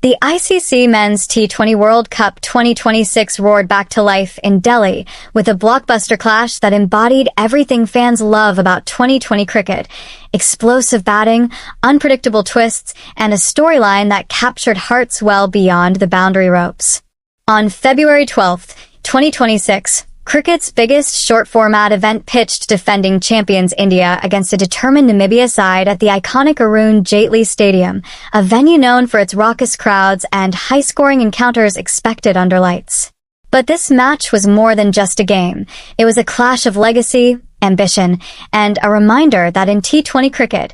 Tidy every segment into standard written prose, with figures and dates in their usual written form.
The ICC Men's T20 World Cup 2026 roared back to life in Delhi with a blockbuster clash that embodied everything fans love about 2020 cricket: explosive batting, unpredictable twists, and a storyline that captured hearts well beyond the boundary ropes. On February 12, 2026, cricket's biggest short-format event pitched defending champions India against a determined Namibia side at the iconic Arun Jaitley Stadium, a venue known for its raucous crowds and high-scoring encounters expected under lights. But this match was more than just a game. It was a clash of legacy, ambition, and a reminder that in T20 cricket,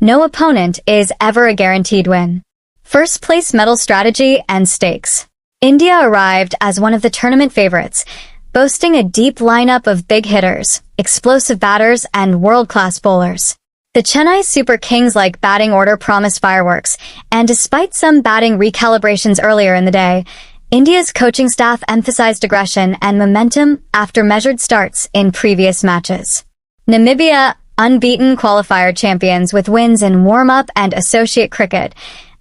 no opponent is ever a guaranteed win. First-place medal strategy and stakes. India arrived as one of the tournament favorites, boasting a deep lineup of big hitters, explosive batters, and world-class bowlers. The Chennai Super Kings-like batting order promised fireworks, and despite some batting recalibrations earlier in the day, India's coaching staff emphasized aggression and momentum after measured starts in previous matches. Namibia, unbeaten qualifier champions with wins in warm-up and associate cricket,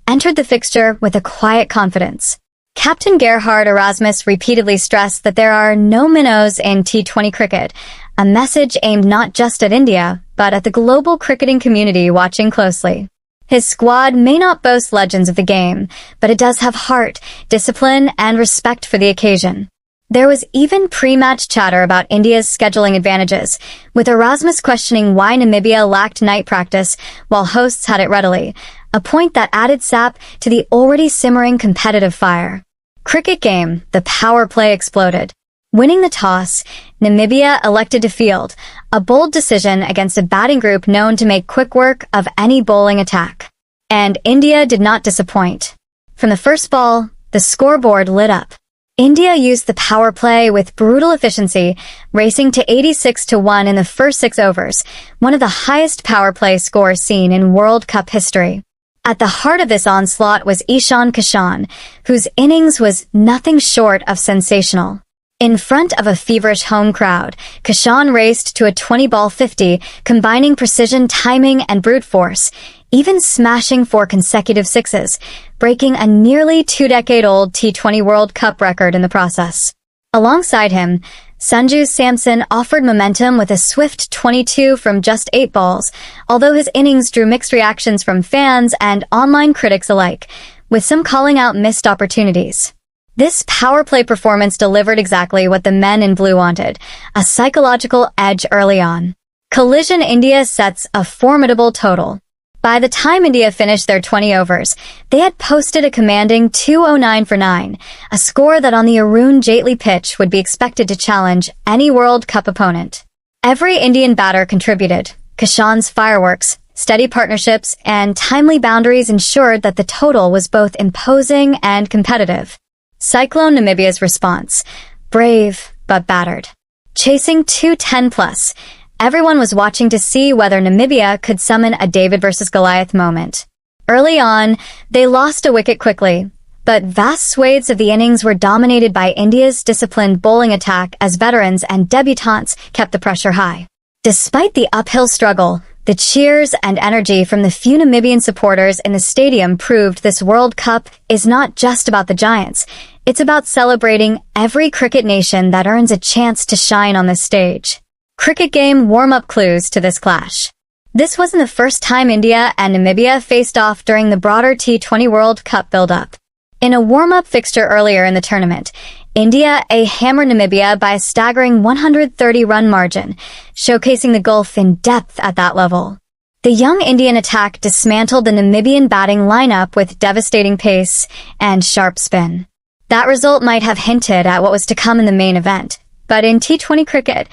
entered the fixture with a quiet confidence. Captain Gerhard Erasmus repeatedly stressed that there are no minnows in T20 cricket, a message aimed not just at India, but at the global cricketing community watching closely. His squad may not boast legends of the game, but it does have heart, discipline, and respect for the occasion. There was even pre-match chatter about India's scheduling advantages, with Erasmus questioning why Namibia lacked night practice while hosts had it readily, a point that added sap to the already simmering competitive fire. Cricket game, the power play exploded. Winning the toss, Namibia elected to field, a bold decision against a batting group known to make quick work of any bowling attack. And India did not disappoint. From the first ball, the scoreboard lit up. India used the power play with brutal efficiency, racing to 86-1 in the first 6 overs, one of the highest power play scores seen in World Cup history. At the heart of this onslaught was Ishan Kishan, whose innings was nothing short of sensational. In front of a feverish home crowd, Kishan raced to a 20-ball 50, combining precision, timing, and brute force, even smashing 4 consecutive sixes, breaking a nearly 2-decade-old T20 World Cup record in the process. Alongside him, Sanju Samson offered momentum with a swift 22 from just 8 balls, although his innings drew mixed reactions from fans and online critics alike, with some calling out missed opportunities. This power play performance delivered exactly what the men in blue wanted, a psychological edge early on. Collision India sets a formidable total. By the time India finished their 20 overs, they had posted a commanding 209 for 9, a score that on the Arun Jaitley pitch would be expected to challenge any World Cup opponent. Every Indian batter contributed. Kishan's fireworks, steady partnerships, and timely boundaries ensured that the total was both imposing and competitive. Cyclone Namibia's response: brave but battered. Chasing 210+, everyone was watching to see whether Namibia could summon a David versus Goliath moment. Early on, they lost a wicket quickly, but vast swathes of the innings were dominated by India's disciplined bowling attack as veterans and debutantes kept the pressure high. Despite the uphill struggle, the cheers and energy from the few Namibian supporters in the stadium proved this World Cup is not just about the Giants. It's about celebrating every cricket nation that earns a chance to shine on this stage. Cricket game warm-up clues to this clash. This wasn't the first time India and Namibia faced off during the broader T20 World Cup build-up. In a warm-up fixture earlier in the tournament, India hammered Namibia by a staggering 130-run margin, showcasing the gulf in depth at that level. The young Indian attack dismantled the Namibian batting lineup with devastating pace and sharp spin. That result might have hinted at what was to come in the main event, but in T20 cricket,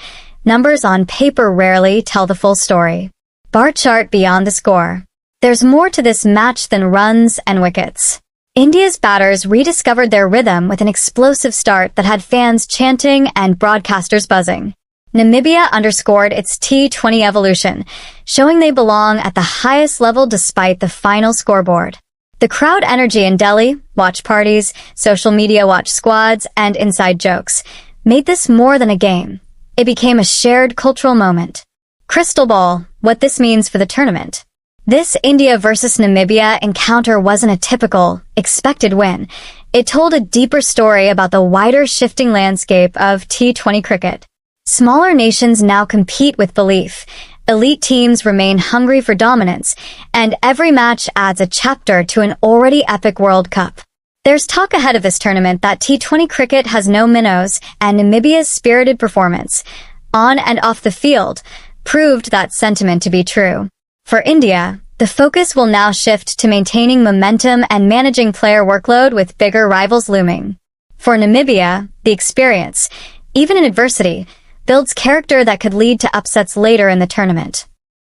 numbers on paper rarely tell the full story. Bar chart beyond the score. There's more to this match than runs and wickets. India's batters rediscovered their rhythm with an explosive start that had fans chanting and broadcasters buzzing. Namibia underscored its T20 evolution, showing they belong at the highest level despite the final scoreboard. The crowd energy in Delhi, watch parties, social media watch squads, and inside jokes made this more than a game. It became a shared cultural moment. Crystal ball, what this means for the tournament. This India versus Namibia encounter wasn't a typical, expected win. It told a deeper story about the wider shifting landscape of T20 cricket. Smaller nations now compete with belief. Elite teams remain hungry for dominance, and every match adds a chapter to an already epic World Cup. There's talk ahead of this tournament that T20 cricket has no minnows, and Namibia's spirited performance, on and off the field, proved that sentiment to be true. For India, the focus will now shift to maintaining momentum and managing player workload with bigger rivals looming. For Namibia, the experience, even in adversity, builds character that could lead to upsets later in the tournament.